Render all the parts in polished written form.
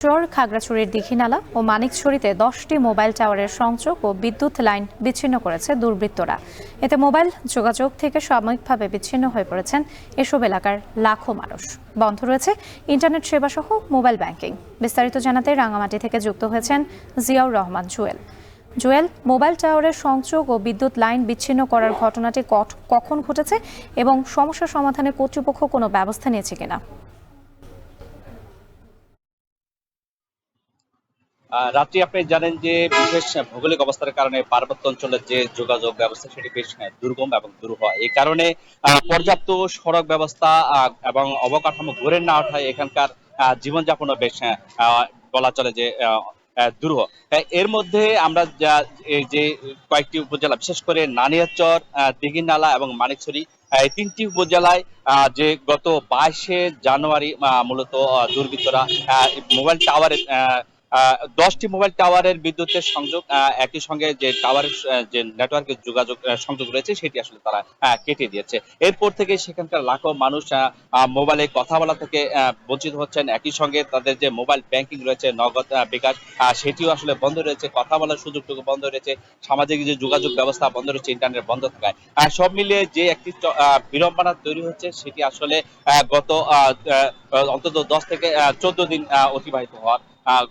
খাগড়াছড়ির দীঘিনালা ও মানিকছড়িতে 10টি মোবাইল টাওয়ারের সংযোগ ও বিদ্যুৎ লাইন বিচ্ছিন্ন করেছে দুর্বৃত্তরা। এতে মোবাইল যোগাযোগ থেকে সাময়িকভাবে বিচ্ছিন্ন হয়ে পড়েছেন এসব এলাকার লাখো মানুষ। বন্ধ রয়েছে ইন্টারনেট সেবা সহ মোবাইল ব্যাংকিং। বিস্তারিত জানাতে রাঙামাটি থেকে যুক্ত হয়েছেন জিয়াউর রহমান জুয়েল, মোবাইল টাওয়ারের সংযোগ ও বিদ্যুৎ লাইন বিচ্ছিন্ন করার ঘটনাটি কখন ঘটেছে এবং সমস্যা সমাধানে কর্তৃপক্ষ কোনো ব্যবস্থা নিয়েছে কিনা? রাত্রি আপনি জানেন যে বিশেষ ভৌগোলিক অবস্থার কারণে পার্বত্য অঞ্চলের যে যোগাযোগ ব্যবস্থা সেটি বেশ দুর্গম এবং দুরূহ। এই কারণে পর্যাপ্ত সড়ক ব্যবস্থা এবং অবকাঠামো গড়ে না ওঠায় এখানকার জীবনযাপনও বেশ বলা চলে যে দুরূহ। এর মধ্যে আমরা এই যে কয়েকটি উপজেলা বিশেষ করে নানিয়ারচর, দীঘিনালা এবং মানিকছড়ি এই তিনটি উপজেলায় যে গত 22শে জানুয়ারি মূলত দুর্বৃত্তরা মোবাইল টাওয়ারের 10টি মোবাইল টাওয়ারের বিদ্যুতের সংযোগ, একই সঙ্গে যে টাওয়ারের যে নেটওয়ার্কের যোগাযোগ সংযোগ রয়েছে সেটি আসলে তারা কেটে দিয়েছে। এরপর থেকে সেখানকার লাখো মানুষ মোবাইলে কথা বলা থেকে বঞ্চিত হচ্ছেন। একই সঙ্গে তাদের যে মোবাইল ব্যাংকিং রয়েছে, নগদ বিকাশ, সেটিও আসলে বন্ধ রয়েছে। কথা বলার সুযোগটুকু বন্ধ রয়েছে। সামাজিক যে যোগাযোগ ব্যবস্থা বন্ধ রয়েছে, ইন্টারনেট বন্ধ থাকায় সব মিলিয়ে যে একটি বিড়ম্বনা তৈরি হচ্ছে সেটি আসলে গত অন্তত 10 থেকে 14 দিন অতিবাহিত হওয়ার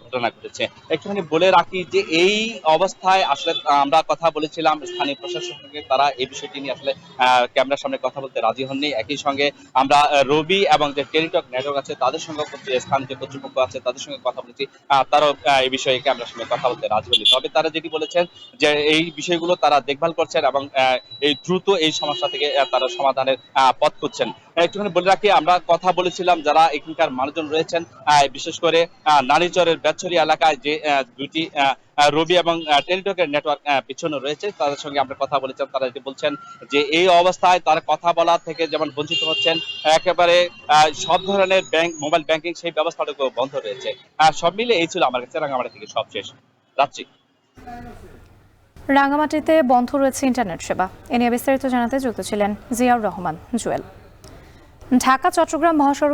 ঘটনা ঘটেছে। একটুখানি বলে রাখি যে এই অবস্থায় আসলে আমরা কথা বলেছিলাম স্থানীয় প্রশাসনের সঙ্গে, তারা এই বিষয়টি নিয়ে আসলে ক্যামেরার সামনে কথা বলতে রাজি হননি। একই সঙ্গে আমরা রবি এবং যে টেলিটক নেটওয়ার্ক আছে তাদের সঙ্গে, স্থানীয় যে কর্তৃপক্ষ আছে তাদের সঙ্গে কথা বলেছি, তারাও এই বিষয়ে ক্যামেরার সামনে কথা বলতে রাজি হননি। তবে তারা যেটি বলেছেন যে এই বিষয়গুলো তারা দেখভাল করছেন এবং এই দ্রুত এই সমস্যা থেকে তারা সমাধানের পথ খুঁজছেন। একটুখানি বলে রাখি, আমরা কথা বলেছিলাম যারা এখানকার মানুষজন রয়েছেন, বিশেষ করে নারীচরের বেতছড়ি এলাকায় যে দুটি রবি এবং টেলিটকের নেটওয়ার্ক বিচ্ছিন্ন রয়েছে, তাদের সঙ্গে আমরা কথা বলেছিলাম। তারা যেটি বলছেন যে এই অবস্থায় তারা কথা বলা থেকে যেমন বঞ্চিত হচ্ছেন, একেবারে সব ধরনের মোবাইল ব্যাংকিং সেই ব্যবস্থাটুকু বন্ধ রয়েছে। সব মিলে এই ছিল আমার কাছে রাঙামাটি থেকে সবশেষ। রাত্রি। রাঙামাটিতে বন্ধ রয়েছে ইন্টারনেট সেবা। এ নিয়ে বিস্তারিত জানাতে যুক্ত ছিলেন জিয়াউর রহমান জুয়েল। ঢাকা চট্টগ্রাম মহাসড়ক